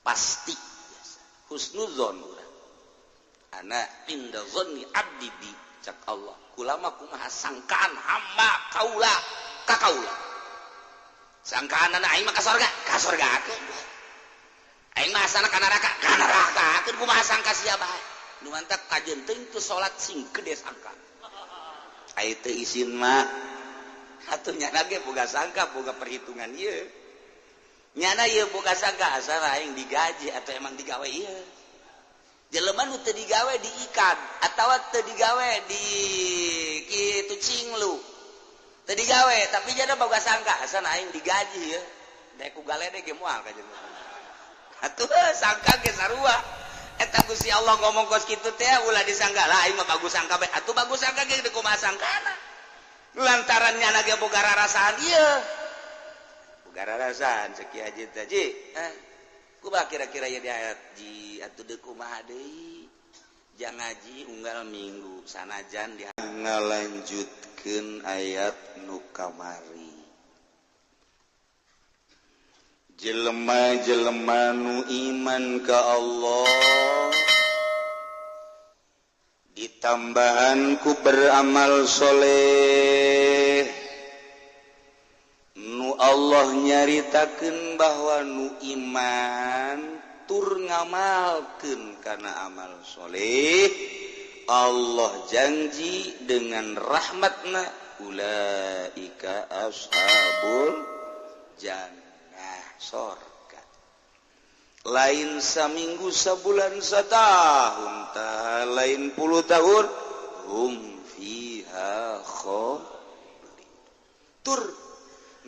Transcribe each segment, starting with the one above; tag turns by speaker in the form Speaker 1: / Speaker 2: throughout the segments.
Speaker 1: pasti husnuzon urang ana inda zonni abdi bi cak Allah kulama kumaha sangkaan hamba kaula ka kaula sangkaan aing mah ka sorga akeun aing mah asana ka neraka akeun kumaha sangka sia bae nu mantap kajeun teuing teu salat sing gede sangka ai teu isin mah atuh nyana ge boga sangka boga perhitungan ieu nyana ieu boga sangka asal aing digaji atau emang digawe ieu jelema nu teu digawe diikat atawa teu digawe di kitu cinglu teu digawe tapi jada boga sangka asal aing digaji ya daek ku galede ge moal ka jeung atuh sangka ge sarua eta Gusti Allah ngomong kos kitu teh ulah disangka lah aing mah bagus sangka bae atuh bagus sangka ge teu kumaha sangkana lantaran nyana ge boga rarasaan ieu boga rarasaan sakieu haji taji kumaha kira-kira ya di ayat ji atuh deuk kumaha deui jang ngaji unggal minggu sanajan ngalanjutkeun ayat nu kamari jelema-jelema nu iman ka Allah ditambahan ku beramal soleh nu Allah nyaritakeun bahwa nu iman tur ngamalkeun kana amal soleh Allah janji dengan rahmatna ulaika ashabul jannah sorga lain saminggu sabulan satahun tah lain 10 tahun hum fiha khalidun tur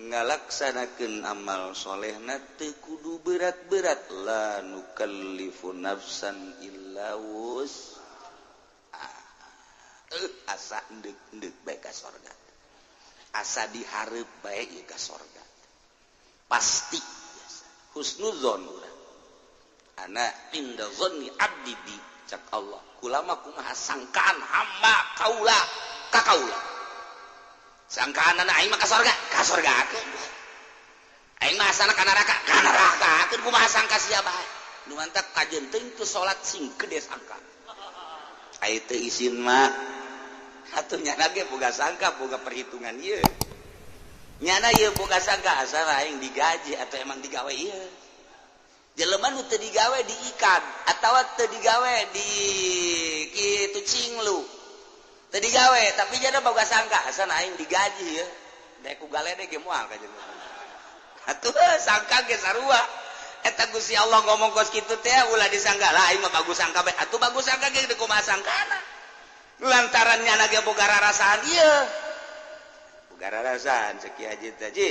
Speaker 1: ngalaksanakeun amal solehna teu kudu berat-berat la nukallifu nafsan illa asa endek bae ka sorga asa dihareup bae ieu ka sorga pasti husnuzon urang ana inda zonni abdi bi cak Allah kulama kumaha sangkaan hamba kaula ka kaula sangkaan aing mah ka sorga akeun aing mah asana ka neraka akeun kumaha sangka sia bae nu mantap kajeun teuing teu salat sing gede sangka ai teu isin mah atuh nyana ge boga sangka boga perhitungan ieu nyana ieu boga sangka asal aing digaji atau emang digawe ieu jelema nu teu digawe diikat atawa teu digawe di kitu cinglu teu digawe tapi jada boga sangka asal aing digaji ya daek ku galede ge moal ka jeung atuh sangka ge sarua eta Gusti Allah ngomong kos kitu teh ulah disangka lah aing mah bagus sangka bae atuh bagus sangka ge teu kumaha sangkana lantaran nyana ge boga rarasaan ieu boga rarasaan sakieu haji taji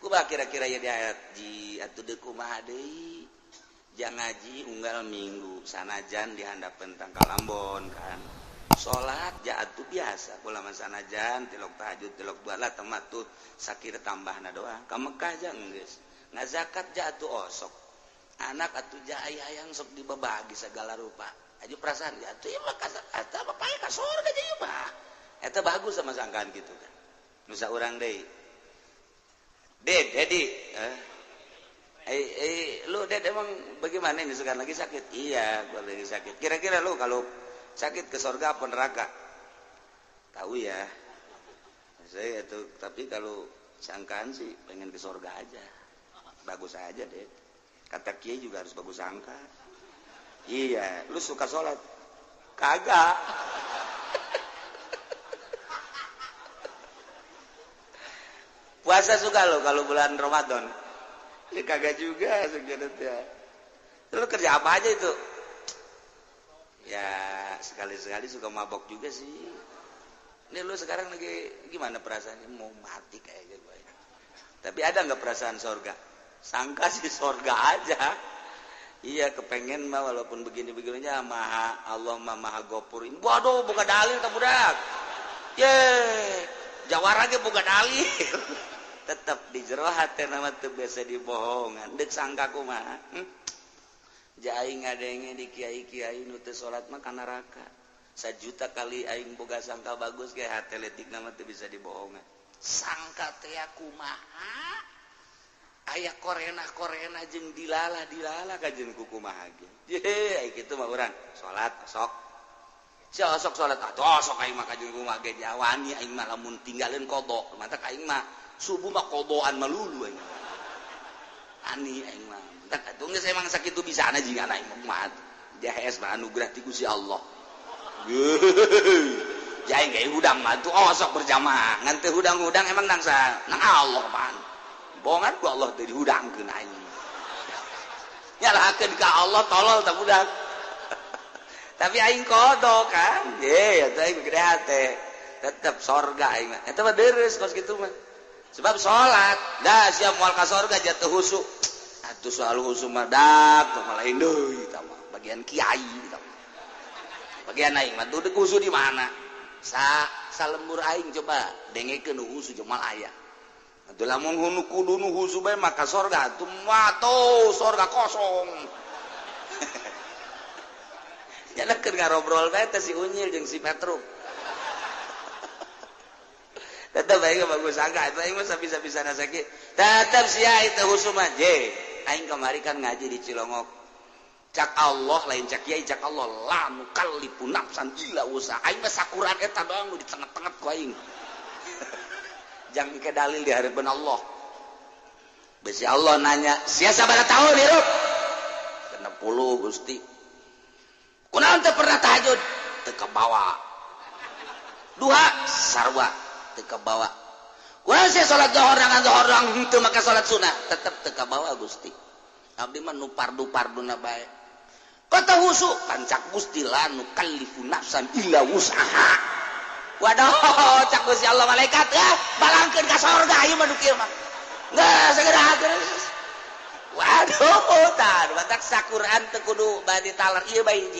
Speaker 1: kumaha kira-kira ya di ayat ji atuh deuk kumaha deui jang ngaji unggal minggu sanajan dihandapeun tangkal Ambon kan salat ja atuh biasa kula mah sanajan tilok tahajud tilok duala temat tuh sakira tambahna doang ka Mekah jang geus ngazakat ja atuh osok anak atuh ja hayang sok dibabagi segala rupa aju perasaan ja atuh ieu mah eta bapae ka surga ja ieu mah eta bagus sama sangkaan kitu kan nu saurang deui Dedi, lu Ded emang bagaimana ini sekarang lagi sakit? Iya, gua lagi sakit. Kira-kira lu kalau sakit ke surga apa neraka? Tahu ya. Saya itu, tapi kalau sangkaan sih pengen ke surga aja. Bagus aja Ded. Kata Kiai juga harus bagus sangka. Iya, lu suka sholat? Kagak. Puasa suka lo kalau bulan Ramadan. Ini kagak juga sebenarnya. Lu kerja apa aja itu? Ya sekali-sekali suka mabok juga sih. Ini lu sekarang lagi gimana perasaannya? Mau mati kayaknya gue. Tapi ada nggak perasaan sorga? Sangka sih sorga aja. Iya kepengen mah walaupun begini-begininya maha Allah maha gopur. Waduh buka dalil tak budak. Jawara ge boga dalil. Tetap di jero hate nama teu biasa dibohongan deuk sangka kumaha ja aing ngadenge di kiai-kiai nu teu salat mah ka neraka 1 juta kali aing boga sangka bagus ge hate leutik nama teu bisa dibohongan sangka teh kumaha aya korena jeung dilala kajeng kukumaha ge kitu mah urang salat sok salat sok aing mah kajeng kumaha ge jawani aing mah lamun tinggalin qada mata ka aing mah subuh mah qadaan malulu aing ani aing mah tak atuh geus emang sakitu bisana jeung aing mah jahes mah anugerah ti Gusti Allah jaing ge hudang mah tuh sok berjamaah ngan teu hudang-hudang emang nang Allah pan bohongan ku Allah dari hudangkeun aing nyalahakeun ka Allah tolol tak budak tapi aing kodo kan ye eta aing gede hate tetep sorga aing mah eta mah deres kos kitu mah sebab salat dah siap moal ka sorga jatuh husu atuh soal husu mah dak mah lain deui eta mah bagian kiai eta mah bagian aing mah tuh husu di mana salembur aing coba dengekeun husu jeung mal aya atuh lamun hunu kudu nu husu bae maka sorga atuh mah sorga kosong nyana keur ngarobrol bae teh si Unyil jeung si Petruk tetep aing bagus angka itu aing mah sabisa-bisana sakitu tetep sia itu husu mah je aing kamari kan ngaji di Cilongok cak Allah lain cak kiai cak Allah la nukallifu nafsan illa usaha aing mah sakuran eta doang nu ditenget-tenget ku aing jangan ke dalil di hadapan Allah. Besi Allah nanya, sia sabaraha tahun hirup? 60 Gusti. Kunaon teu pernah tahajud? Teu kabawa. Duha sarwa teu kabawa. Kunaon sia salat zuhur dengan zuhur henteu maka salat sunah? Tetep teu kabawa Gusti. Abdi mah nu pardu-parduna bae. Kata husu pancak Gusti la nukallifu nafsan illa wus'aha. Waduh, cak Gusti Allah malaikat balangkeun ka sorga ieu mah nu kieu mah. Geus segera geus. Waduh, tah batak sakuran teu kudu bade talar ieu bae hiji.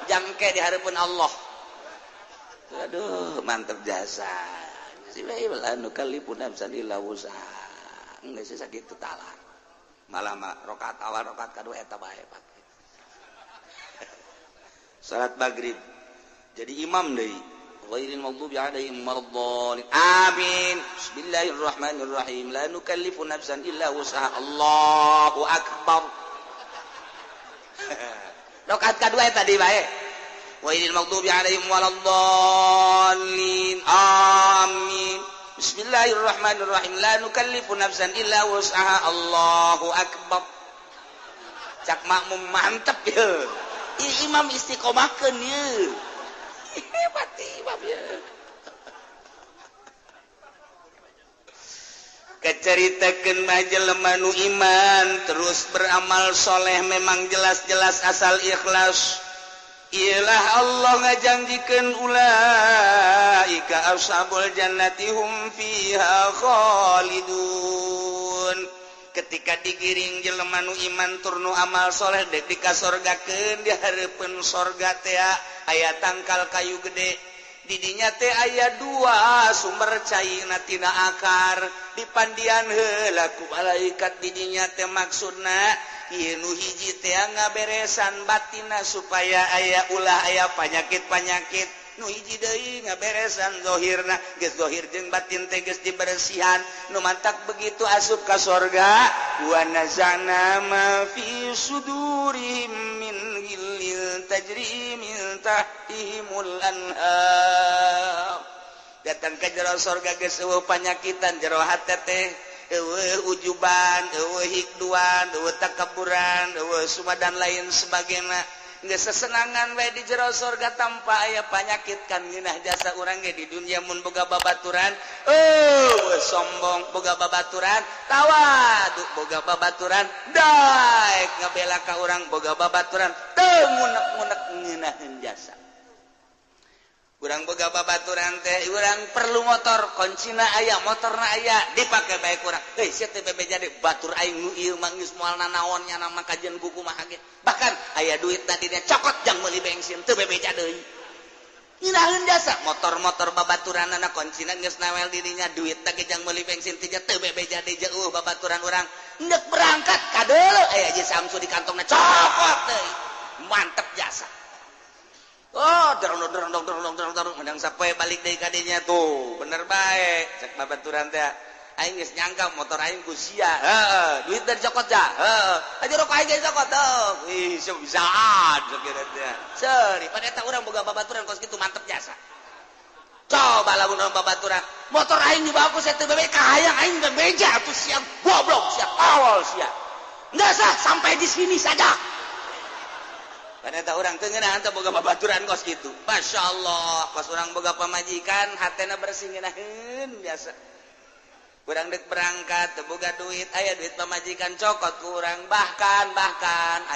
Speaker 1: Jangke di hareupeun Allah. Waduh, mantep jasa. Si bae lah nu kalipun nafsan illa wusaha. Geus sakitu talar. Malah mah rakaat awal rakaat kadua eta bae pake. Salat maghrib. Jadi imam deui. Ghairil maghdubi 'alaihim waladdallin. Amin. Bismillahirrahmanirrahim. La nukallifu nafsan illa wus'aha. Allahu akbar. Rakaat kedua tadi bae. Ghairil maghdubi 'alaihim waladdallin. Amin. Bismillahirrahmanirrahim. La nukallifu nafsan illa wus'aha. Allahu akbar. Cak makmum mantep ye. Imam istiqomahkeun ye. Hebat imam ya. Keceritakeun mah jelema nu iman terus beramal soleh memang jelas-jelas asal ikhlas. Ialah Allah ngajanjikeun ulaika ashabul jannati hum fiha khalidun. Ketika digiring jelema nu iman tur nu amal soleh dek dikasorgakeun di hareupeun sorga teh aya tangkal kayu gede di dinya teh aya 2 sumber cairna tina akar dipandian heula ku malaikat di dinya teh maksudna ieu nu hiji teh ngaberesan batinna supaya aya ulah aya panyakit-panyakit nu hiji deui ngaberesan zahirna geus zahir jeung batin teh geus diberesihan nu mantak begitu asup ka sorga wa nazana ma fi sudurihim min ghillin tajri min tahtihimul anhar datang ka jero sorga geus eueuh panyakitan jero hate teh eueuh ujuban eueuh hikduan eueuh takaburan eueuh sumadan lain sebagainya geus sesenangan we di jero sorga tanpa aya panyakit kan ngeunah jasa urang ge di dunia mun boga babaturan sombong boga babaturan tawadu boga babaturan daek ngabela ka urang boga babaturan teu ngunek-ngunek ngeunaheun jasa urang boga babaturan teh urang perlu motor kuncina aya motorna aya dipake bae urang sia teh bebeja deui batur aing nu ieu mah geus moal nanaon nya nama kajian buku mah ge bahkan aya duit tadinya cokot jang meuli bensin teu bebeja deui ngeunaheun jasa motor-motor babaturanna kuncina geus nawel dirinya duit teh jang meuli bensin teh teu bebeja deui jeuh babaturan urang hendak berangkat kadeuleu aya je Samsu di kantongna cokot deui mantep jasa. Oh, dorong menang sapoe balik deui ka dinya tuh. Bener bae. Cek babaturan teh. aing geus nyangka motor aing ku sia. Heeh, duit dari cokot ja. Heeh. Aja rokok aing geus cokot teh. Ih, bisaan sakira teh. Seuri pada eta urang boga babaturan kos kitu mantep jasa. Coba lamun urang babaturan, motor aing dibawa ku setu bebe kahayang aing dan beja atuh siang goblok siang awal siang. Enggak sah sampai di sini saja. Pada eta urang teu ngeunaheun teh boga babaturan kos kitu. Masyaallah, kos urang boga pamajikan hatena bersih ngeunaheun biasa. Kurang dek berangkat teboga duit aya duit pamajikan cokot kurang bahkan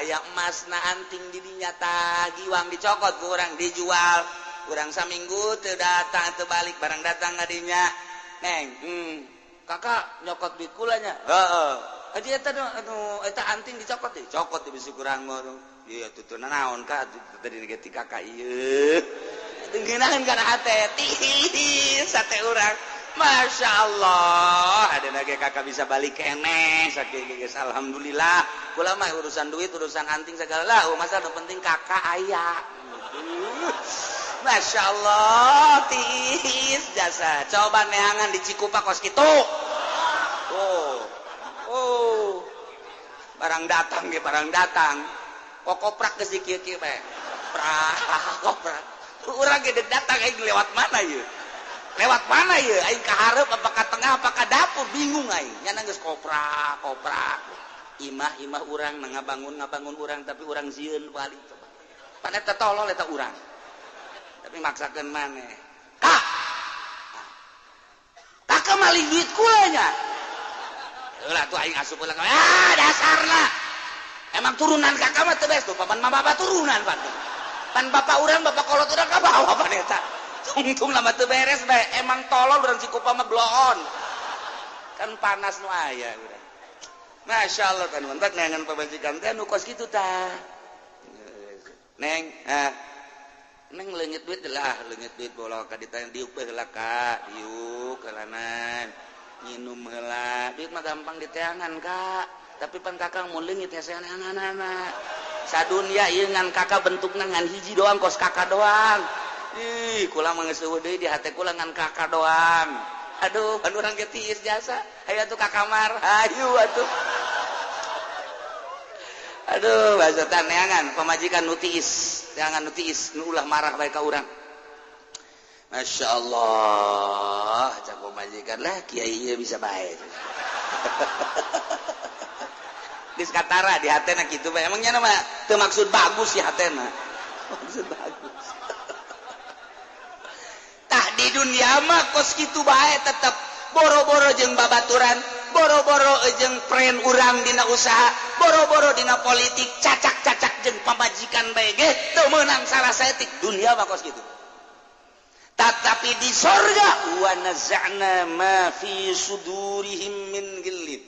Speaker 1: aya emasna anting di dinya tah giwang dicokot kurang dijual kurang saminggu teu datang teu balik barang datang ka dinya neng kakak nyokot duit kula nya heeh adi eta eta anting dicokot teh cokot teh bisi kurang mah ieu tutuna naon ka tadi ti kakak ieu ngeunaheun kana hate tis sate urang. Masya Allah ada lagi kakak bisa balik kene sakit alhamdulillah kula mah urusan duit urusan anting segala lah masa nu penting kakak aya Masya Allah tis jasa coba neangan di Cikupa kos kitu barang datang ge barang datang kokoprak geus dikieu-kieu bae koprak urang ge datang aing lewat mana ieu lewat mana ya aing ka hareup apa ka tengah apa ka dapur bingung aing nya geus koprak imah urang ngabangun urang tapi urang sieun balik coba pan eta tolol eta urang tapi maksakeun maneh kakak maling duit kula nya heula tuh aing asup ulang dasarna emang turunan kakak mah teu bees tuh paman mah bapak turunan pan bapak urang bapak kolot urang ka bawa pan eta untung lama teu beres bae emang tolol urang Cikupa mah bloon kan panas nu aya urang Masya Allah kan mentak neangan pamajikan teh anu kos kitu tah neng neng leungit duit lah leungit duit bola ka ditanya diuk bae heula ka diuk kalanan nginum heula duit mah gampang diteangan Kak tapi pan kakang mun leungit hese neangan-neangan sadunya ieu ngan kakak bentukna ngan hiji doang kos kakak doang ih kula mah geus eueuh deui di hate kula ngan kakak doang aduh kan urang ge tiis jasa hayu atuh ka kamar hayu atuh aduh basotan neangan pamajikan nu tiis neangan nu tiis nu ulah marah bae ka urang Masya Allah cak pamajikan lah kiai ieu bisa bae geus katara di hatena kitu bae emangnya mah teu maksud bagus ya hatena maksud bagus di dunia mah kos kitu bae tetep boro-boro jeung babaturan boro-boro jeung pren urang dina usaha boro-boro dina politik cacak-cacak jeung pamajikan bae ge teu meunang salah saeutik dunia mah kos kitu tetapi di sorga wa naza'na ma fi sudurihim min ghillin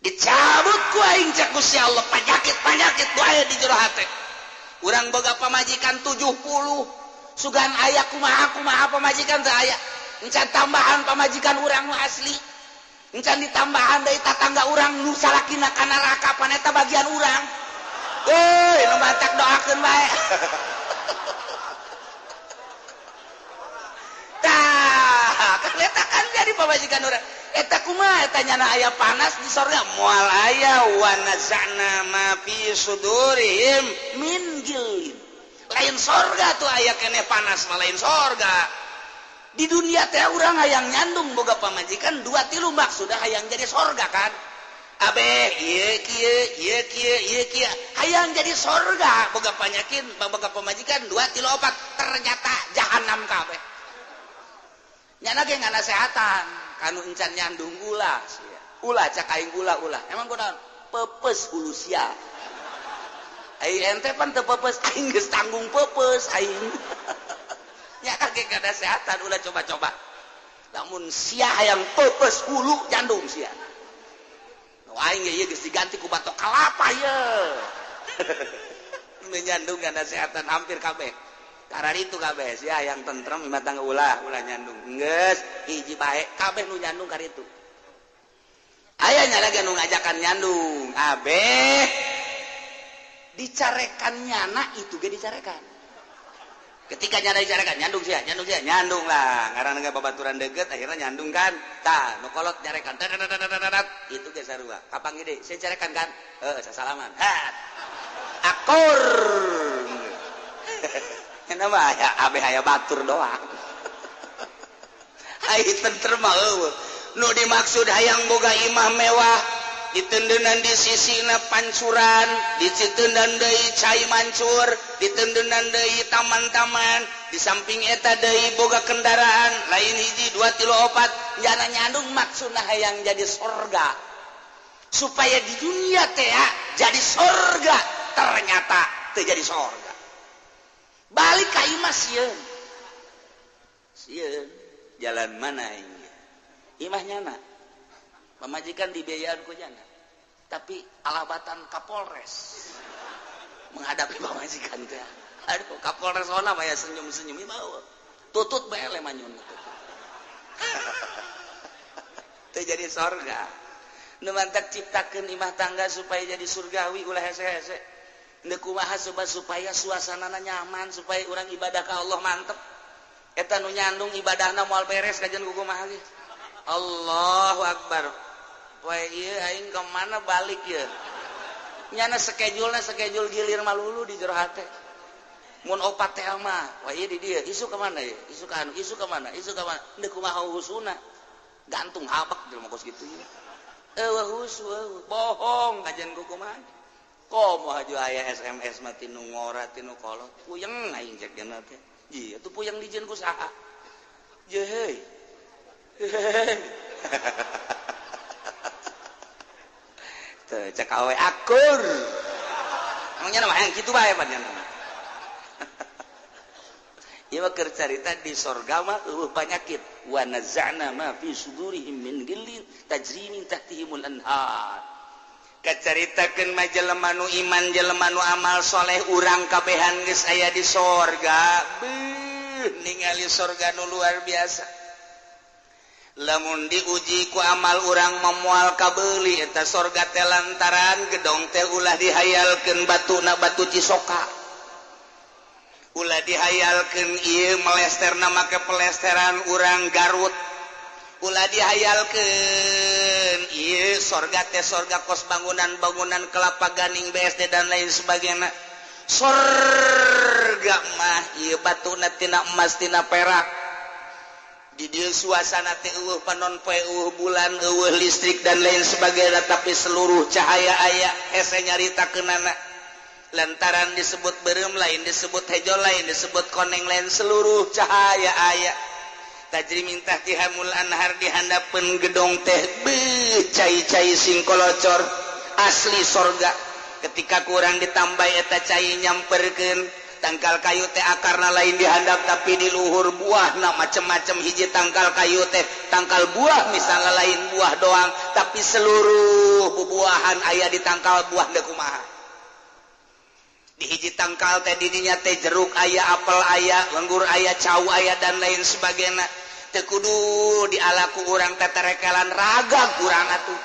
Speaker 1: dicabut ku aing cak Gusti Allah panyakit ku aya di jero hate urang boga pamajikan 70 sugan aya kumaha pamajikan teh aya encan tambahan pamajikan urang nu asli encan ditambahan deui tatangga urang nu salakina ka neraka pan eta bagian urang euy nu batak doakeun bae tah kan eta kan jadi pamajikan urang eta kumaha eta nyana aya panas di sorga moal aya wa nazana ma fi sudurihim min ghillin lain sorga tuh aya kene panas mah lain sorga di dunia teh urang hayang nyandung boga pamajikan 2-3 maksudna hayang jadi sorga kan abeh ieu kieu hayang jadi sorga boga panyakin boga pamajikan 2-3 4 ternyata jahanam kabeh nyana ge ngana sehatan kanu encan nyandung ulah cak aing ulah emang kunaon pepes hulu sia aing ente pan teu pepes aing geus tanggung pepes aing nya kage kada sehatan ulah coba-coba lamun sia hayang pepes hulu jandung sia nu aing ieu geus diganti ku batok kalapa ye menyandung kana sehatan hampir kabeh karar itu kabeh sia hayang tentrem imah tangga ulah nyandung geus hiji bae kabeh nu nyandung karitu aya nya lagi nu ngajakan nyandung abeh dicarekan nyana itu ge dicarekan ketika nyarekan nyandung lah ngaran babaturan deket akhirnya nyandung kan nu kolot nyarekan itu ge sarua kapang gede saya carekan kan sasalaman akur nya mah ya abe aya batur doang ai tentrem mah nu dimaksud hayang boga imah mewah ditendenan di sisina pancuran ditendenan deui cai mancur ditendenan deui taman-taman di samping eta deui boga kendaraan lain hiji 2 3 4 jana nyandung maksudna hayang jadi sorga supaya di dunia teh jadi sorga ternyata teu jadi sorga balik ka imah sieun jalan mana ini imah nyana pemajikan dibiayaan ku jana tapi alabatan Kapolres menghadapi pemajikan teh aduh Kapolres ona mah senyum-senyum ieu tutut bae le manyun teu jadi sorga nu mantak ciptakeun imah tangga supaya jadi surgawi ulah hese-hese teu kumaha supaya suasanana nyaman supaya urang ibadah ka Allah mantep eta nu nyandung ibadahna moal beres kajian kumaha ge Allahu Akbar poe ieu aing ka mana balik ieu nyana schedule gilir malulu di jero hate mun opat teh mah wah ieu di dieu isu ka mana ieu isu ka mana teu kumaha husuna gantung habak jelema kos kitu ieu eueuh husu bohong kajian kumaha komo haju aya SMS mah tinu ngora tinu kolot puyeng aing cek dina teh ieu atuh puyeng dijieun ku saha jeuh teu cek awe akur emangnya mah yang kitu bae panjang ieu mah keur carita di sorga mah eueuh panyakit wa nazana ma fi sudurihim min ghillin tajri min tahtihimul anhar kacaritakeun mah jelema nu iman jelema nu amal soleh urang kabehan geus aya di sorga ningali sorga nu luar biasa lamun diuji ku amal urang memual kabeuli eta sorga teh lantaran gedong teh ulah dihayalkeun batuna batu cisoka ulah dihayalkeun ieu melesterna make pelesteran urang Garut ulah dihayalkeun ieu sorga teh sorga kos bangunan kelapa gading BSD dan lain sebagainya sorga mah ieu batuna tina emas tina perak di dieu suasana teh eueuh panon poe eueuh bulan eueuh listrik dan lain sebagainya tapi seluruh cahaya aya hese nyaritakeunana lantaran disebut beureum lain disebut hejo lain disebut koneng lain seluruh cahaya aya tajri min tahtihamul anhar dihandapeun gedong teh cai-cai sing kolocor asli sorga ketika kurang ditambah eta cai nyamperkeun tangkal kayu teh akarna lain dihandap tapi di luhur buahna macem-macem hiji tangkal kayu teh tangkal buah misalnya lain buah doang tapi seluruh bubuahan aya di tangkal buah teh kumaha di hiji tangkal teh didinya teh jeruk aya apel aya anggur aya cau aya dan lain sebagainya teu kudu dialaku urang teh terekelan ragam urang atuh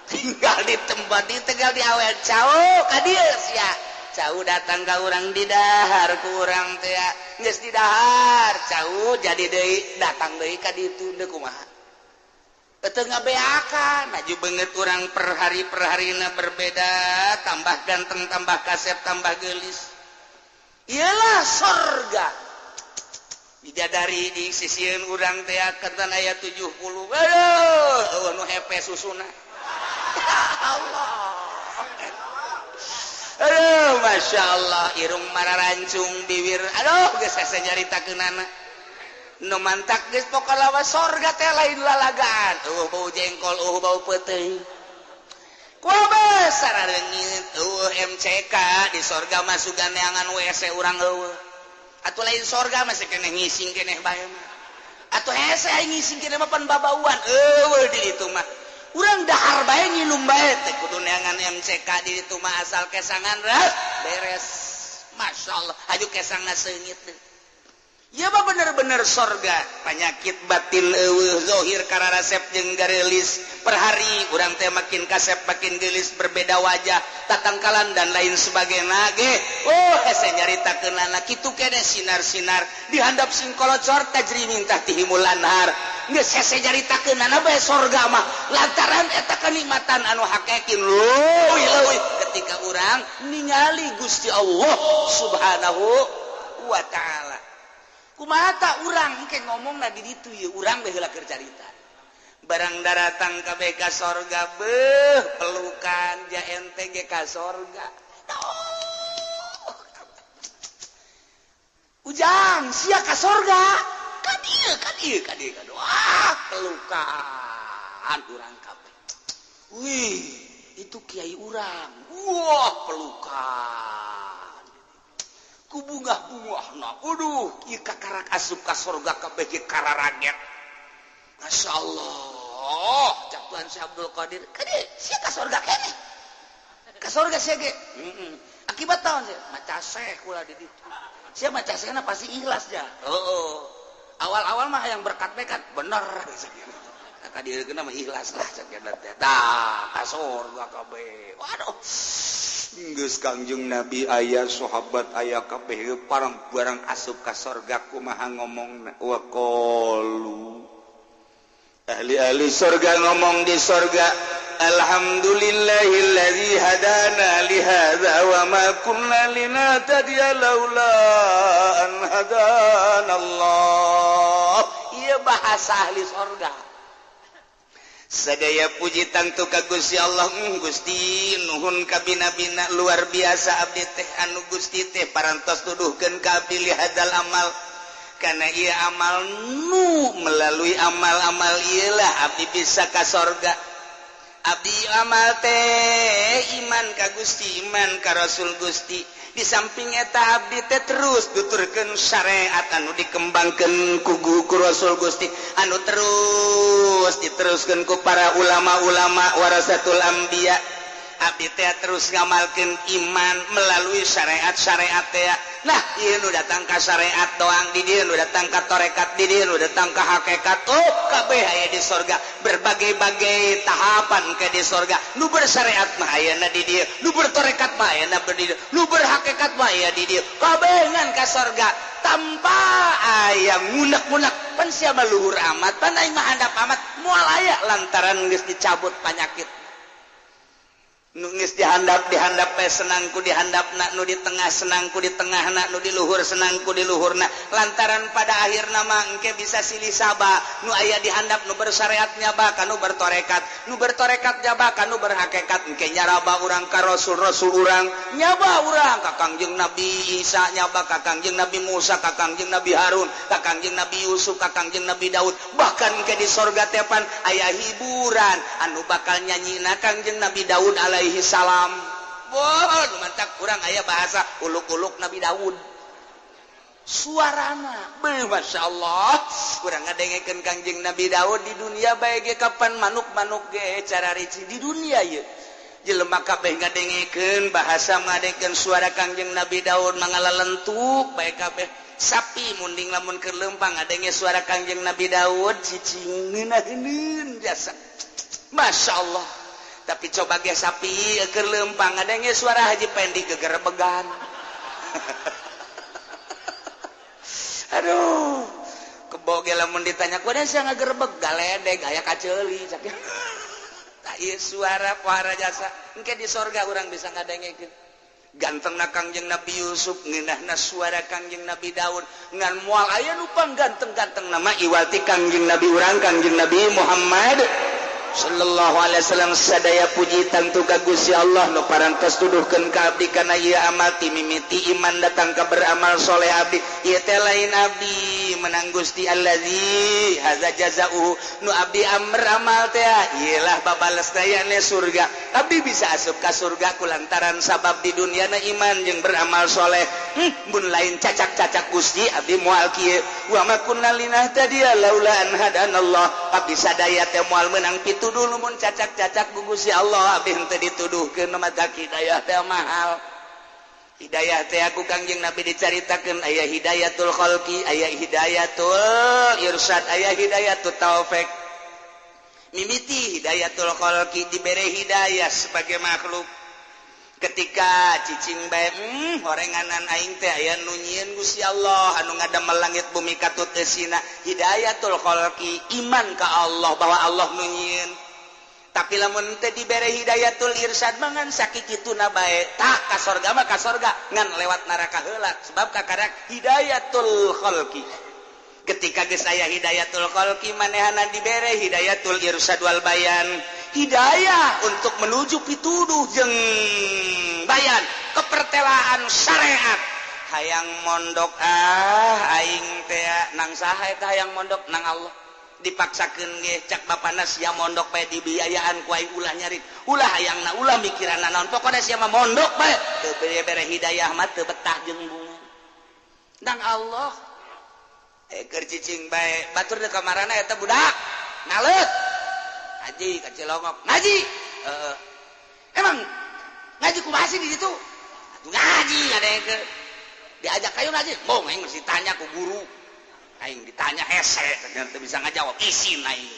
Speaker 1: tinggal di tempat di tegal di awean cau ka dieu sia cau datang ka urang di dahar ku urang teh geus di dahar cau jadi deui datang deui ka ditu teu kumaha teu ngabeakan maju beungeut urang per harina berbeda tambah ganteng tambah kasep tambah geulis iyalah sorga bidadari di sisieun urang teh ketan aya 70 aduh nu hepe susuna Allah aduh Masya Allah irung mararancung bibir aduh geus hese nyaritakeunana nu mantak geus pokona mah sorga teh lain lalagaan bau jengkol bau peuteuing kumaha sarareungit MCK di sorga mah sugan neangan WC urang eueuh atuh lain sorga mah sakeneh ngising keneh bae mah atuh hese aing ngising keneh mah pan babauan eueuh di ditu mah urang dahar bae nginum bae teh kudu neangan MCK di ditu mah asal kesangan beres Masya Allah aju kesangna seungit deh ya mah bener-bener sorga penyakit batin zohir karena resep jeung garelis per hari urang teh makin kasep makin gelis berbeda wajah tatangkalan dan lain sebagainya ge hese nyaritakeun anak kitu kene sinar-sinar dihandap sing kolocor tajri mintah tihimul anhar geus hese nyaritakeun anak bae sorga mah lantaran eta kenikmatan anu hakekin leuwih ketika urang ningali Gusti Allah Subhanahu wa taala. Kumaha tak urang engke ngomongna di ditu ye urang bae heula keur carita barang daratang kabeh ka sorga beuh pelukan ja ente ge ka sorga ujang sia ka sorga ka dieu wah pelukan urang kabeh wih itu kiai urang wah pelukan bunga-bungahna waduh ieu kakarak asup ka sorga kabeh ge kararaget masyaallah cak Tuhan Syekh Abdul Qadir kade sia ka sorga kene ka sorga sia ge akibat taon sia maca syekh kula di ditu sia maca syekhna pasti ikhlas ja awal-awal mah hayang berkat-berkat bener ka dieu mah ikhlas lah cak teh tah ka sorga kabeh waduh geus Kangjeng Nabi aya sahabat aya kabeh parang barang asup ka sorga kumaha ngomongna wa qalu ahli sorga ngomong di sorga alhamdulillahilladzi hadana li hadza wa ma kunna linahtadiya laula an hadanallah ieu bahasa ahli sorga. Sadaya puji tangtu ka Gusti Allah Gusti nuhun ka bina-bina luar biasa abdi teh anu Gusti teh parantos tuduhkeun ka abdi li hadzal amal kana ieu amal nu melalui amal-amal ieu lah abdi bisa ka sorga abdi amal teh iman ka Gusti iman ka Rasul Gusti di samping eta abdi teh terus nuturkeun syariat anu dikembangkeun ku Rasul Gusti anu terus diteruskeun ku para ulama-ulama warasatul anbiya abdi teh terus ngamalkeun iman melalui syariat-syariat teh nah ieu nu datang ka syariat doang di dieu nu datang ka tarekat di dieu nu datang ka hakikat kabeh aya di sorga berbagai-bagai tahapan ke di sorga nu bersyariat mah ayana di dieu nu bertarekat mah ayana di dieu nu berhakikat mah aya di dieu kabeh ngan ka sorga tanpa aya ngunek-ngunek pan sia mah luhur amat pan aing mah handap amat moal aya lantaran geus dicabut panyakit nu geus dihandap pe senangku dihandapna nu di tengah senangku di tengahna nu di luhur senangku di luhurna lantaran pada akhirna mah engke bisa silih sabab nu aya dihandap nu bersyariat nyaba ka nu bertarekat nyaba ka nu berhakikat engke nyaraba urang ka rasul-rasul urang nyaba urang ka Kangjeng Nabi Isa nyaba ka Kangjeng Nabi Musa ka Kangjeng Nabi Harun ka Kangjeng Nabi Yusuf ka Kangjeng Nabi Daud bahkan engke di sorga teh pan aya hiburan anu bakal nyanyina Kangjeng Nabi Daud alaihi salam. Wah, mantap kurang aya bahasa uluk-uluk Nabi Daud. Suarana, masya Allah, kurang ngadengekeun Kangjeng Nabi Daud di dunia bae ge kapan manuk-manuk ge cara rici di dunia ye. Jelema kabeh ngadengekeun bahasa ngadengekeun suara Kangjeng Nabi Daud mangala lentuk bae kabeh. Sapi munding lamun keur leumpang ngadenge suara Kangjeng Nabi Daud cicing ngeunaheun jasa. Masya Allah. Tapi coba ge sapi keur leumpang ngadenge suara Haji Pendi gegerebegan. Aduh, kebo ge lamun ditanya kumaha sia ngagerebeg galedeg aya kaceuli cak. Tah ieu suara pohara jasa engke di sorga urang bisa ngadengekeun. Gantengna Kangjeng Nabi Yusuf ngeunahna suara Kangjeng Nabi Daud ngan moal aya nu pangganteng-ganteng nama iwati Kangjeng Nabi urang Kangjeng Nabi Muhammad sallallahu alaihi wasallam sadaya puji tangtu ka Gusti Allah nu parantos tuduhkeun ka abdi kana ieu amal ti mimiti iman datang ka beramal soleh abdi ieu teh lain abdi menang Gusti allazi haza jazaa'u nu abdi amr amal teh ieulah babales dayana surga abdi bisa asup ka surga kulantaran sabab di dunyana iman jeung beramal soleh mun lain cacak-cacak Gusti abdi moal kieu wa ma kunna linahtadiya laula an hadanallah abdi sadaya teh moal meunang tuduh mun cacak-cacak gugus ya Allah abdi henteu dituduhkeun mah hidayah teh mahal Hidayah teh aku Kangjeng Nabi dicaritakeun aya hidayatul khalqi, aya hidayatul irsyad, aya hidayatul taufik. Mimiti hidayatul khalqi dibere hidayah sebagai makhluk. Ketika cicing bae horenganan aing teh aya nu nyieun Gusti Allah anu ngadamel langit bumi katut eusina, hidayatul khalqi, iman ka Allah bahwa Allah nu nyieun. Tapi lamun teu dibere hidayatul irsyad mangan sakikituna bae tah ka sorga mah ka sorga ngan lewat neraka heula sebab kakarak hidayatul khalqi. Ketika geus aya hidayatul khalqi manehana dibere hidayatul irsyad wal bayan, hidayah untuk menuju pituduh jeung bayan kepertelaan syariat. Hayang mondok aing teh nang saha eta hayang mondok nang Allah. Dipaksakeun ge cak bapana sia mondok bae dibiayaan ku aing ulah nyarit ulah hayangna ulah mikiranna naon pokona sia mah mondok bae teu bere hidayah mah teu betah jeung bunga nang Allah keur cicing bae batur di kamarana eta budak ngaleut ngaji ka Cilongok ngaji emang ngaji kumaha sih di ditu ngaji ngadengkeun diajak kayu ngaji mong aing mesti tanya ku guru aing ditanya hese ternyata bisa ngajawab isin aing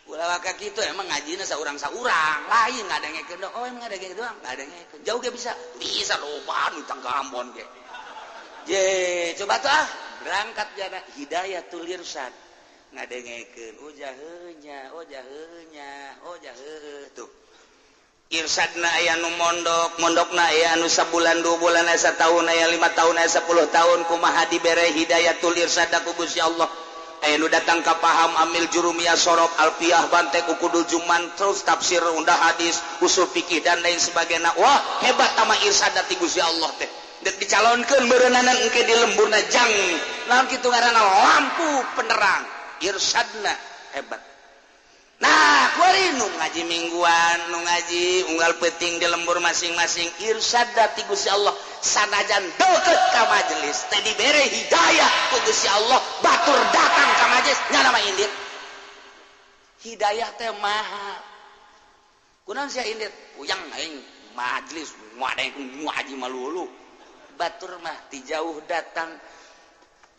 Speaker 1: ulah waka kitu emang ngajina saurang-saurang lain ngadengekeun oh emang ngadengekeun doang ngadengekeun jauh ge bisa loba nu tangga Ambon ge je coba tuh berangkat jana hidayatul irsyad ngadengekeun oh jaheunya tuh irsadna aya nu mondokna aya anu sabulan 2 bulan aya sataun aya 5 tahun aya 10 tahun kumaha dibere hidayatul irsad ku Gusti Allah aya nu datang ka paham amil jurumiyah sorop alfiyah bantek ukudul juman terus tafsir undah hadis usul fikih dan lain sebagainya wah hebat ama irsad ti Gusti Allah teh dek dicalonkeun beureunanan engke di lemburna jang naon kitu ngaranna lampu penerang irsadna hebat. Nah, kuari nu ngaji mingguan, nu ngaji unggal peting di lembur masing-masing irsyad ti Gusti Allah sanajan deukeut ka majelis teh dibere hidayah ku Gusti Allah batur datang ka majelis nya nama indit hidayah teh maha kunaon sia indit puyang aing majelis ngadeng ngaji malulu batur mah ti jauh datang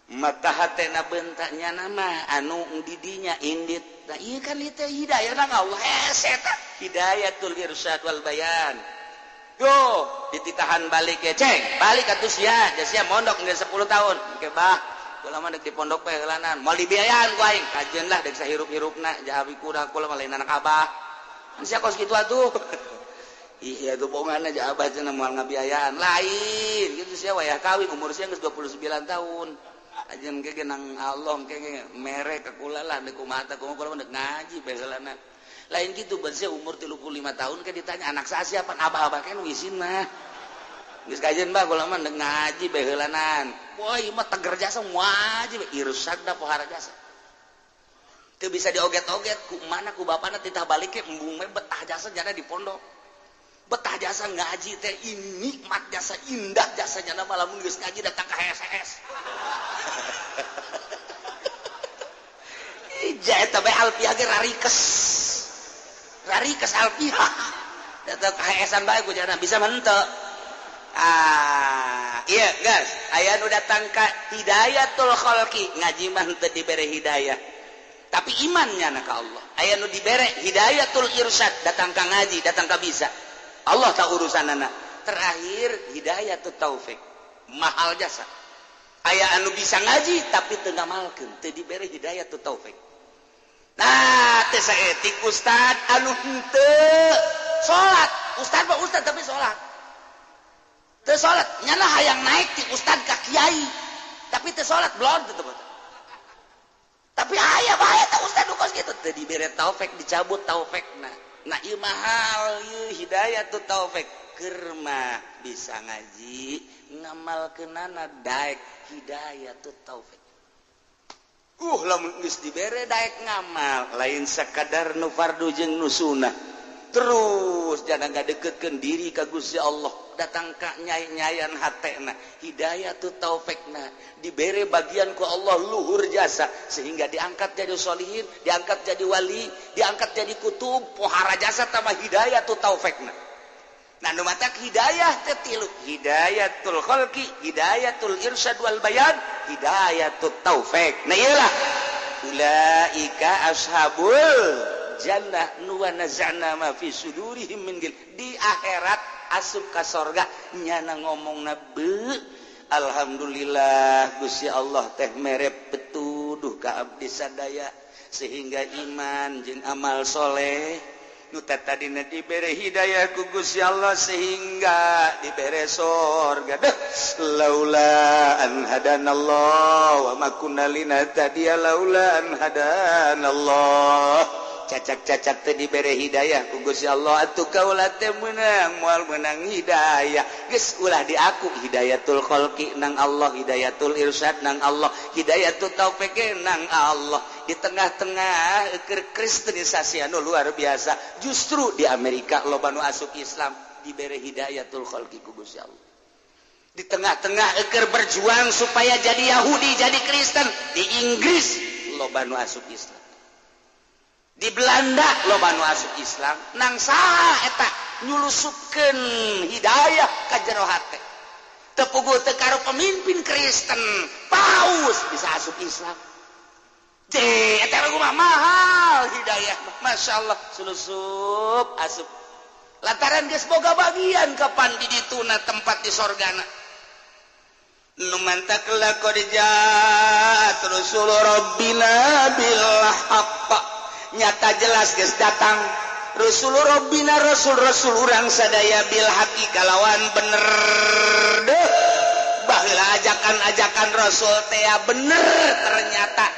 Speaker 1: mata hatena bentaknya nama anu didinya indit nah iya kan itu hidayah nang Allah eta hidayatul irsyad wal bayan yo dititahan balik ya ceng balik atuh sia sia mondok geus 10 tahun ke bah kula mah deuk di pondok bae heulanan moal dibiayaan ku aing kajeun lah deuk sahirup-hirupna jahabi kuda kula mah lain anak abah kan sia kos kitu atuh iya tuh bonganna ja abah cenah moal ngabiayaan lain gitu sia wayah kawin umur sia geus 29 tahun ajen ge nang Allah ge mere ka kula lah deuk kumata kula mah ngaji bae heulana lain kitu ban sia umur 35 tahun ke ditanya anak saya siapa abah-abah kan wisin mah geus kajen bah kula mah ngaji bae heulanan wah ieu mah teger jasa waji bae irsyad da pohara jasa teu bisa dioget-oget ku mana ku bapana titah balik ke embung mah betah jasa jana di pondok betah jasa ngaji teh nikmat jasa indah jasanya nama lamun geus ngaji datang ka HSS ija eta bae alfiyah ge rarikes alfiyah datang ka HSS-an bae ku jana bisa menteu iya guys aya nu datang ka hidayatul khalqi ngaji mah teu dibere hidayah tapi imannya na ka Allah aya nu dibere hidayatul irsyad datang ka ngaji datang ka bisa Allah tak urusanana terakhir hidayatut taufik mahal jasa aya anu bisa ngaji tapi teu ngamalkeun teu dibere hidayatut taufik nah teh saeutik ustad anu henteu salat ustad mah ustad tapi salat teu salat nyana hayang naik ti ustad ka kiai tapi teu salat belum teu tapi aya bae teh ustad nu kos kitu teu dibere taufik dicabut taufikna nah ieu mahal ieu hidayatut taufik keur mah bisa ngaji ngamalkeunana daek hidayatut taufik lamun geus dibere daek ngamal lain sakadar nu fardu jeung nu sunnah terus jangan ngadeukeutkeun diri ka Gusti Allah datang ka nyai-nyayan hatena hidayatut taufikna dibere bagian ku Allah luhur jasa sehingga diangkat jadi sholihin diangkat jadi wali diangkat jadi kutub pohara jasa tambah hidayatut taufikna Nah nu matak hidayah teh tilu, hidayatul khalqi, hidayatul irsyad wal bayan, hidayatut taufik. Nah iyalah ulaika ashabul jannah nu nazana ma fi sudurihim min gil. Di akhirat asup ka sorga nyana ngomongna beu alhamdulillah Gusti Allah teh mere petuduh ka abdi sadaya sehingga iman jeung amal soleh nu tadina dibere hidayah ku Gusti Allah sehingga dibere sorga. Laula an hadanallah wa ma kunna linahtadiya laula an hadanallah. Cacak-cacak teh dibere hidayah ku Gusti Allah atuh kaula teh meunang moal meunang hidayah geus ulah di aku hidayatul khalqi nang Allah, hidayatul irsyad nang Allah, hidayatul taufik nang Allah. Di tengah-tengah kristenisasi anu luar biasa justru di Amerika loba nu asup Islam dibere hidayatul khalqi ku Gusti Allah. Di tengah-tengah berjuang supaya jadi Yahudi jadi Kristen di Inggris loba nu asup Islam. Di Belanda loba nu asup Islam nang saha eta nyulusupkeun hidayah ka jero hate teu puguh teu karo pemimpin Kristen paus bisa asup Islam eta mah mahal hidayah masyaallah sulusup asup lantaran geus boga bagian kapan di dituna tempat di sorgana nu mantak laqad jaat rasul rabbina bil haqq nyata jelas geus datang Rasul Rabbina Rasul urang sadaya bil haqi kalawan bener deh baheula ajakan-ajakan Rasul teh bener ternyata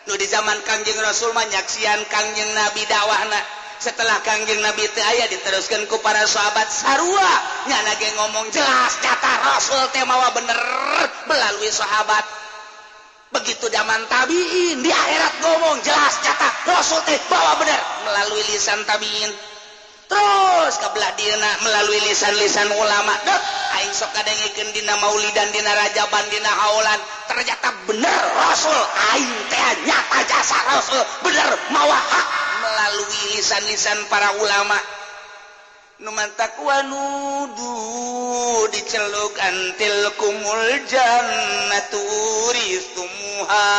Speaker 1: nu di zaman Kangjeng Rasul mah nyaksian Kangjeng Nabi dakwahna setelah Kangjeng Nabi teh aya diteruskeun ku para sahabat sarua nyana ge ngomong jelas nyata Rasul teh mawa bener melalui sahabat. Begitu zaman tabiin di akhirat ngomong jelas nyata Rasul teh bawa benar melalui lisan tabiin terus kabelah dina melalui lisan-lisan ulama dek aing sok kadengikeun dina maulidan dina rajaban dina haulan ternyata benar Rasul aing teh nyata jasa Rasul benar mawa hak melalui lisan-lisan para ulama nu mantak wanudu diceluk antil kumul jannatu uristumuha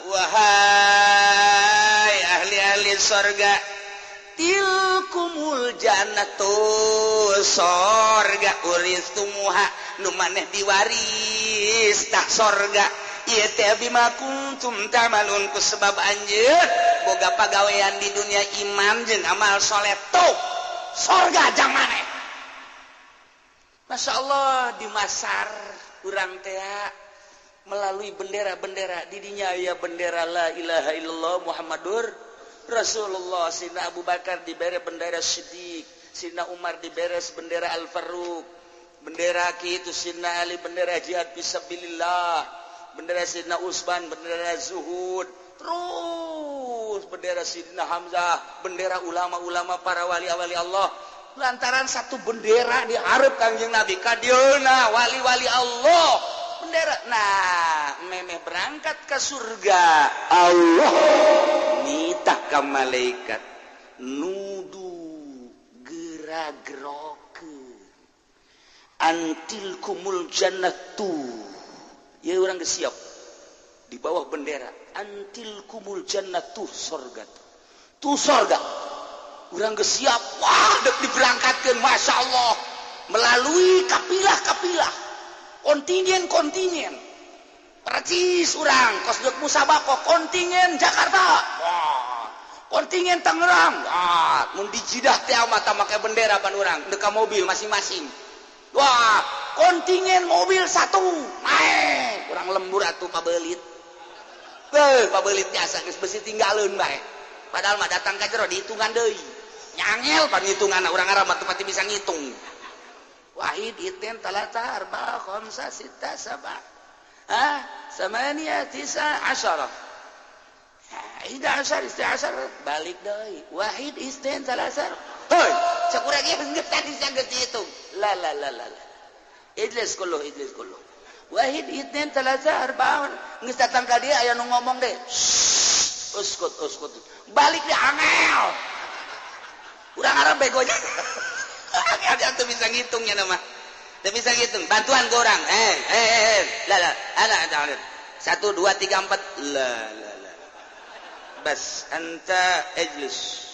Speaker 1: wahai ahli-ahli sorga tilkumul jannatu sorga uristumuha nu maneh diwaris tah sorga ieu teh bima kuntum ta'malun ku sebab anjeun boga pagawean di dunia iman jeung amal soleh tuh sorga jang maneh. Masya Allah di Masar urang teh melalui bendera-bendera di dinya aya bendera la ilaha illallah Muhammadur Rasulullah. Sina Abu Bakar dibere bendera Siddiq, Sina Umar dibere bendera Al-Faruq, bendera kitu Sina Ali bendera jihad fisabilillah, bendera Sidina Utsman bendera zuhud, terus bendera Sidina Hamzah, bendera ulama-ulama para wali-wali Allah. Lantaran satu bendera diharap Kangjeng Nabi kadieuna wali-wali Allah bendera. Nah memeh berangkat ke surga Allah nitah ka malaikat nudu gera-gerokeun antil kumul jannatu ya orang siap di bawah bendera antil kumul jannatu sorga tu sorga urang geus siap wah dek diberangkatkeun Masya Allah melalui kapilah-kapilah kontingen percis urang kos dek musabako kontingen Jakarta wah kontingen Tangerang wah mun di jidah teh mata make bendera pan urang dek mobil masing-masing wah kontingen mobil satu naik urang lembur atuh pabelit pabelit biasa geus besi tinggalin bae padahal mah datang ka jero dihitungan deui nyangel pan ngitungan urang Arab teu pati bisa ngitung wahid iten talata arba khamsa sitta saba samania tisa asyara 11 12 balik deui wahid isten talata heuy sakurang ge geus tadi geus dihitung la idlis kullu wahid iten talata arba geus datang ka dia aya nu ngomong deh uskut balik deh angel urang Arab begonya. Ada tuh bisa ngitungnya nama. Teu bisa ngitung. Bantuan ke urang. Lah. Ada. 1 2 3 4. La. Bas anta ijlis.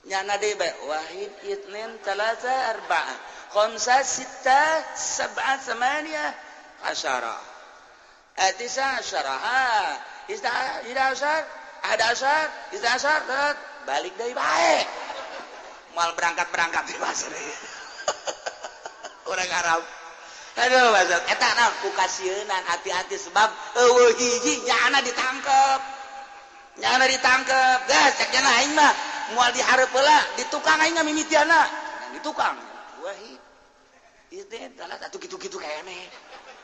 Speaker 1: Nyana deui bae. Wahid, itsnain, tsalatsa, arba'ah. Khamsa, sitta, sab'a, tsamaniya, 'asyara. 19. 11, balik deui bae. Moal berangkat di pasar. Urang Arab. Aduh, maksud eta naon ku kasieun hati-hati sebab eueuh hiji nyana ditangkep. Gas cek jana aing mah moal dihareup heula di tukang aing mimitiana. Di tukang. Wahid. Ieu teh salah satu kitu-kitu kayane.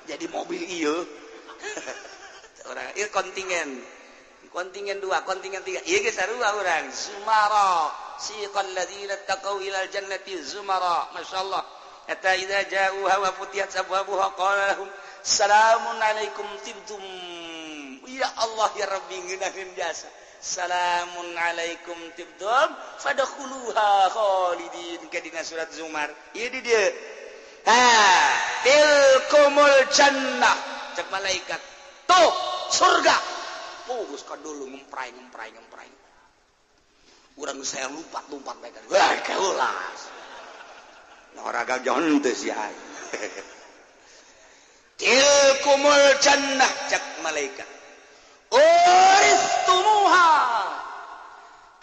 Speaker 1: Jadi mobil ieu. Urang ieu kontingen 2, kontingen 3. Ieu ge sarua urang. Zumara, siqal ladzina taqaw ilal jannati zumara. Masyaallah. Hatta idza ja'uha wa futiyat abwabuha qala lahum salamun alaikum tibtum. Ya Allah ya Rabbi ngeunaheun jasa. Salamun alaikum tibtum fadkhuluha khalidin ke dina surat Zumar. Ieu di dieu. Tilkumul jannah cek malaikat. Tuh surga. Geus ka dulu ngemprai. Urang saya lompat bae kan. Wah, kaulas. Noraga jon teu sia. Tilkumul jannah cek malaikat. Uristumuha.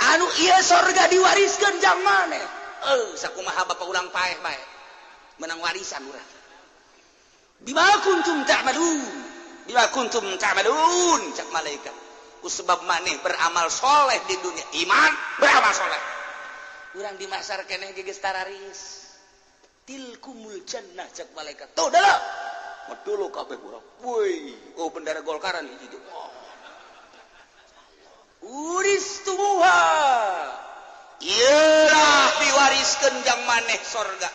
Speaker 1: Anu ieu surga diwariskeun jang maneh. Sakumaha bapak urang paeh bae. Menang warisan urang. Bima kuntum ta'malun cek malaikat. Ku sebab maneh beramal soleh di dunia. Iman beramal soleh. Urang di masar keneh geus tararis. Tilkumul jannah cek malaikat. Tuh dah. Medulu kabeh urang. Woi, bendera Golkaran hiji tuh. Uristumuha. Ieulah diwariskeun jang maneh surga.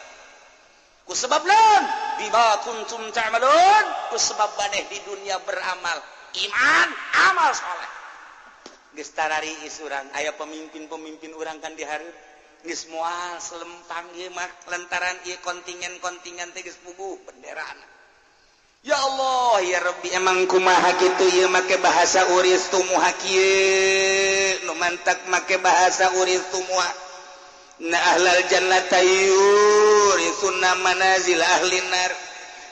Speaker 1: Ku sebab naon? Bima kuntum ta'malun. Ku sebab maneh di dunia beramal iman, amal saleh. Geus tarariis urang, aya pemimpin urang kan di hareup. Geus moal selempang ieu mah lantaran ieu kontingen teh geus puguh benderana. Ya Allah, ya Rabbi, emang kumaha kitu ieu make bahasa uristumuha kieu? Nu mantak make bahasa uristumuha. Na ahlal jannati yurisunna manazil ahli nar.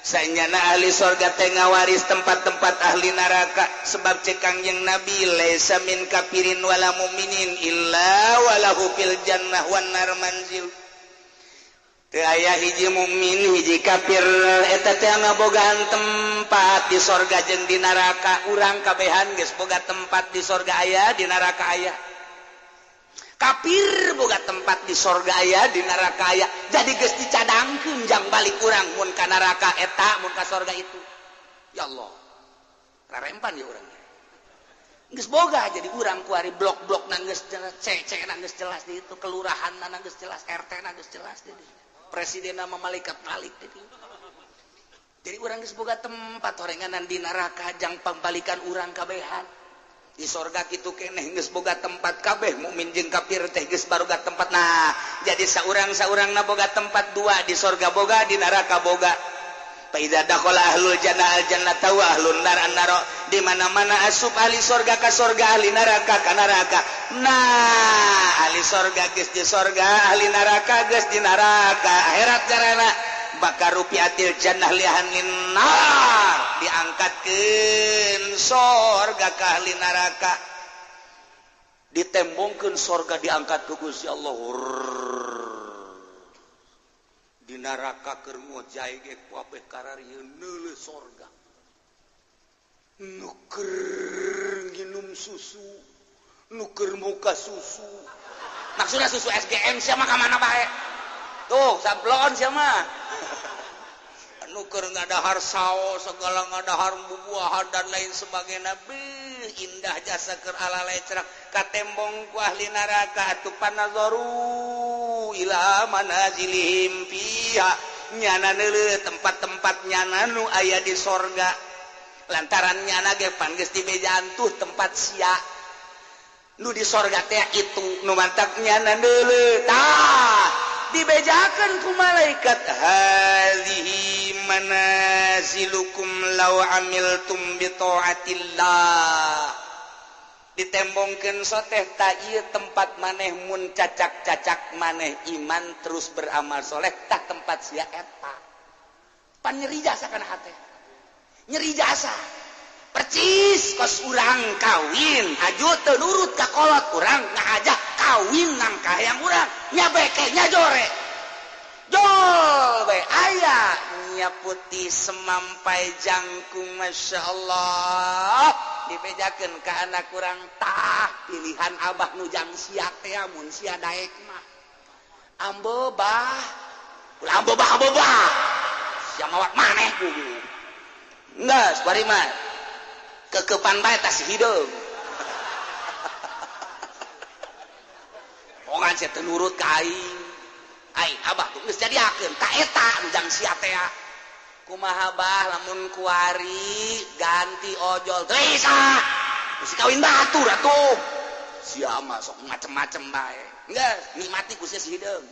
Speaker 1: Saenyana ahli surga teh ngawaris tempat-tempat ahli neraka sebab cek Kangjeng Nabi laisa min kafirin wala mu'minin illa walahu fil jannah wan nar manzil. Teu aya hiji mukmin hiji kafir eta teh ngabogaan tempat di surga jeung di neraka. Urang kabehan geus boga tempat di surga aya, di neraka aya. Kafir boga tempat di surga aya, di neraka aya. Jadi geus dicadangkeun jang balik urang mun ka neraka eta, mun ka surga itu. Ya Allah. Rarempan ya urang. Geus boga jadi urang ku ari blok-blok na geus jelas, cek na geus jelas di itu, kelurahan na geus jelas, RT na geus jelas di dieu. Presiden nama malaikat malik di dieu. Jadi urang geus boga tempat horenganan di neraka jang pambalikan urang kabehan. Di surga kitu keneh geus boga tempat kabeh mukmin jeung kafir teh geus baruga tempat. Nah, jadi saurang-saurangna boga tempat dua, di surga boga, di neraka boga. Fa idza dakhala ahlul jannah al jannata wa ahlun nar an-nar. Di mana-mana asup ahli surga ka surga, ahli neraka ka neraka. Nah, ahli surga geus di surga, ahli neraka geus di neraka. Akhirat jarana bakar rupiatil jannah lihanin nar, diangkatkeun surga ka ahli neraka, ditembongkeun surga diangkat ku Gusti Allah. Di neraka keur ngojae ge kabeh kararieun neuleuh surga. Nuker nginum susu, nuker muka susu. Maksudna susu SGM sia mah ka mana bae? Tuh, sablon sia mah. Nuker ngadahar saos, segala ngadahar bubuahan dan lain sebagainya. Indah jasa keur alalay cerak katembong ku ahli neraka atuh panazaru ila manazilihim fiha. Nyana neuleuh tempat-tempat nyana nu aya di sorga. Lantaran nyana ge pan geus dibejaan tuh tempat sia. nu di sorga teh itu nu mantaknya nandeuleu tah dibejakeun ku malaikat hazihi manazilukum law amiltum bi taatillah ditembongkeun soteh ta ieu tempat maneh mun cacak-cacak maneh iman terus beramal soleh tah tempat sia eta pan nyeri jasa kana hate nyeri jasa percis kos urang kawin aju teu nurut ka kolot urang ngajak kawin nang kahayang urang nya beke nya jore jol we aya nya putih semampai jangkung masyaallah dipejakeun ka anak urang tah pilihan abah nu jang sia teh mun sia daek mah ambobah ulah ambobah sia mawak maneh kudu geus bari mah kekepan bae tas hideung pongan sia teu nurut ka aing abah tuh geus jadiakeun ta eta nu jang sia teh kumaha bah lamun kuari ganti ojol teu isa mesti kawin batur atuh sia mah sok macem-macem bae geus nikmati ku sia hideung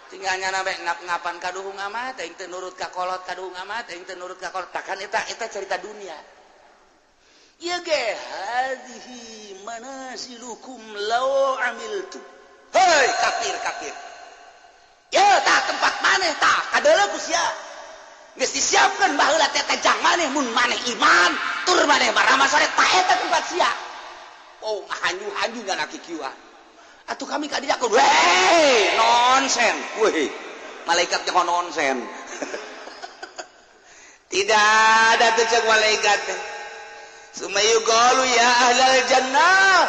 Speaker 1: tinggal nyana bae ngapan kaduhung amat teuing teu nurut ka kolot kaduhung amat teuing teu nurut ka kolot takan eta cerita dunia ya ge hadhihi manasilukum law amiltu hei kafir ya tah tempat maneh tah kadeuleu ku sia geus disiapkeun baheula teh jang maneh mun maneh iman tur maneh baramal soleh tah eta tempat sia oh hanyu-hanyu ngana kikieuan atuh kami ka dieu weh nonsen weh malaikat teh nonsen tidak ada tuh cek malaikat teh sumayu qalu ya ahlal jannah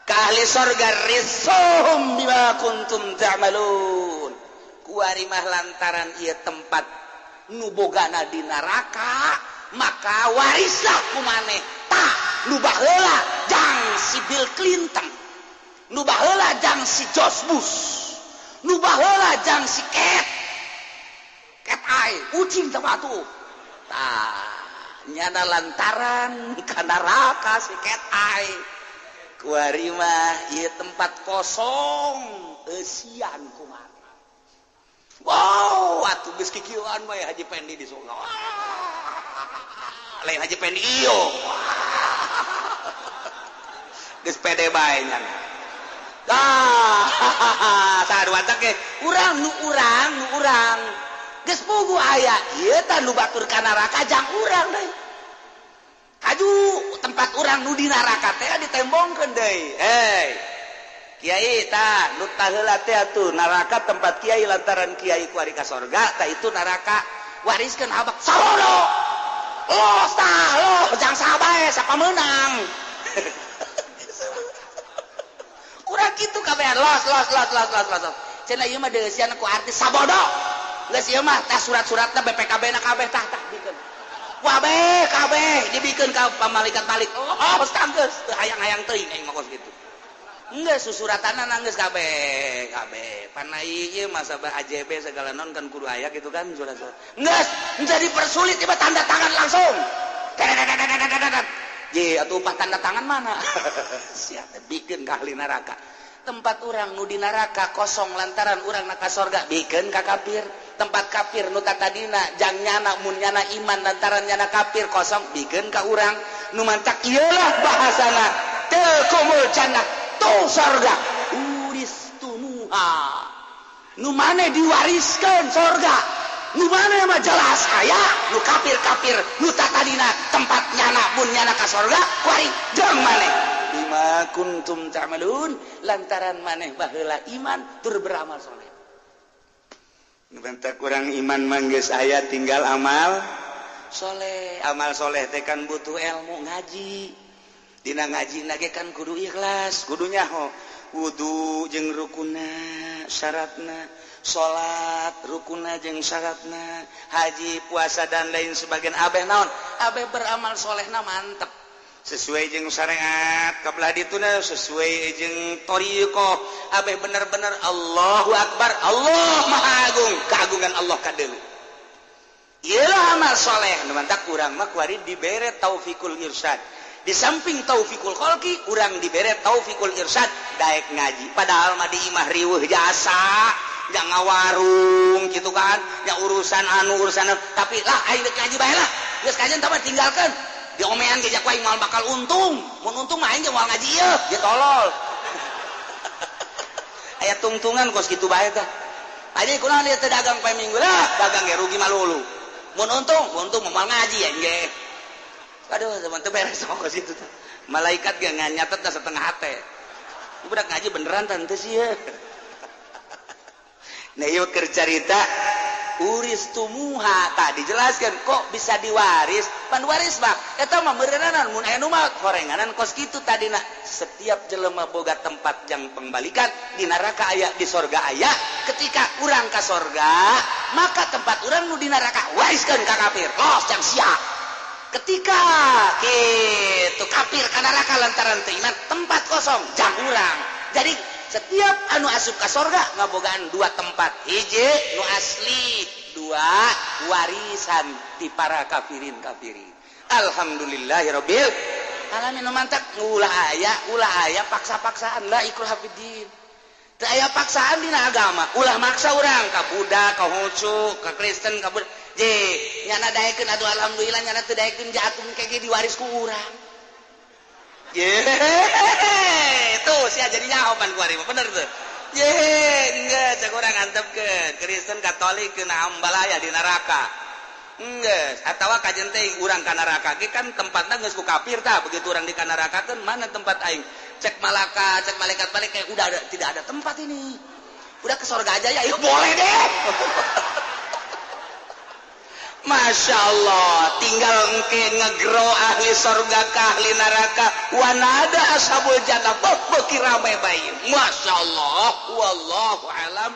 Speaker 1: ka ahli surga rizqhum bima kuntum ta'malun kuari mah lantaran ieu tempat nu bogana di neraka maka warislah ku maneh tah nu baheula jang si Bill Clinton nu baheula jang si George Bush nu baheula jang si Cat Eye ucing teh atuh tah nyana lantaran ka neraka si Cat Eye kuari mah ieu tempat kosong eusian kumaha wow atuh geus kikieuan we Haji Pendi di surga lain Haji Pendi ieu geus pede bae nya sarua teh ge urang geus pugu aya ieu tah nu batur ka neraka jang urang deui kaju tempat urang nu di neraka teh ditembongkeun deui hei kiai tah nu tah heula teh atuh neraka tempat kiai lantaran kiai kuari ka sorga tah itu neraka wariskeun habak sabodo los tah los jang sabae sapamenang kurang kitu kabehan los cenah ieu mah deusian ku artis sabodo geus ieu mah tah surat-suratna BPKB na kabeh tah bikeun wabeh kabeh dibikeun ka malaikat balik oh geus teu hayang-hayang teuing aing mah kos kitu geus susuratanna nanggeus kabeh panai ieu mah sabah AJB segala non kan kudu aya gitu kan surat-surat geus menjadi persulit tiba tanda tangan langsung je atuh upah tanda tangan mana sia teh bikeun ka ahli neraka tempat urang nu di neraka kosong lantaran urang na ka sorga bikeun ka kafir tempat kafir nu tadina jang nyana mun nyana iman lantaran nyana kafir kosong bikeun ka urang nu mancak ieulah bahasana tilkumul jannah tu sorga uristumuha nu maneh diwariskeun sorga nu maneh mah jelas aya nu kafir nu tadina tempat nyana mun nyana ka sorga kuari jeung maneh bima kuntum ta'malun lantaran maneh baheula iman tur beramal soleh nu bentak urang iman mah geus aya tinggal amal soleh teh kan butuh ilmu ngaji dina ngaji na ge kan kudu ikhlas kudu nyaho wudu jeung rukunna syaratna salat rukunna jeung syaratna haji puasa dan lain sebagaian abeh naon abeh beramal solehna mantep sesuai jeung syariat kabelah dituna sesuai jeung thariqah abeh bener-bener Allahu Akbar Allah Maha Agung keagungan Allah kadeuleu ieu amal soleh nu mantak urang mah kuari dibere taufikul irsyad di samping taufikul kholqi urang dibere taufikul irsyad daek ngaji padahal mah di imah riweuh jasa jangan warung gitu kan ya urusan tapi lah aing dek ngaji bae lah geus kajian tah tinggalkan diomean ge jak wae moal bakal untung mun untung mah aing ge moal ngaji ieu ge tolol aya tungtungan kos kitu bae tah aja kunaon ieu teh dagang poe minggu lah dagang ge rugi malulu mun untung moal ngaji ya ge aduh teman teh beres kos kitu teh malaikat ge nyatet da setengah hate budak ngaji beneran tante sih ya nah yuk cerita uris tumuha tak dijelaskan kok bisa diwaris pan waris bak eta mah meureunana mun aya nu maot horenganan kos kitu tadina setiap jelema boga tempat yang pembalikan di neraka aya di sorga aya ketika urang ka sorga maka tempat urang nu di neraka wariskeun ka kafir los jang sia ketika kitu kafir ka neraka lantaran teu iman tempat kosong jang urang jadi setiap anu asup ka sorga ngabogaan dua tempat hiji nu asli dua warisan di para kafirin alhamdulillahirabbil alamin nu mantap ulah aya paksa-paksaan la ikrah fiddin teu aya paksaan dina agama ulah maksa urang ka budak ka Hucu ka Kristen ka je nyana daekeun atuh alhamdulillah nyana teu daekeun jatuh kege diwaris ku urang tuh sia jadi nyahopan kuari bener tuh enggak cek orang antepkeun Kristen Katolik kena ambalaya di neraka enggak atawa kajen teh urang ka neraka ge kan tempatna geus ku kafir tah begitu urang di ka neraka kan mana tempat aing cek malaikat balik kayak udah tidak ada tempat ini udah ke surga aja ya boleh deh Masya Allah tinggal engke ngegro ahli sorga ka ahli neraka wanada ashabul jannah beki rame bayi Masya Allah wallahu alam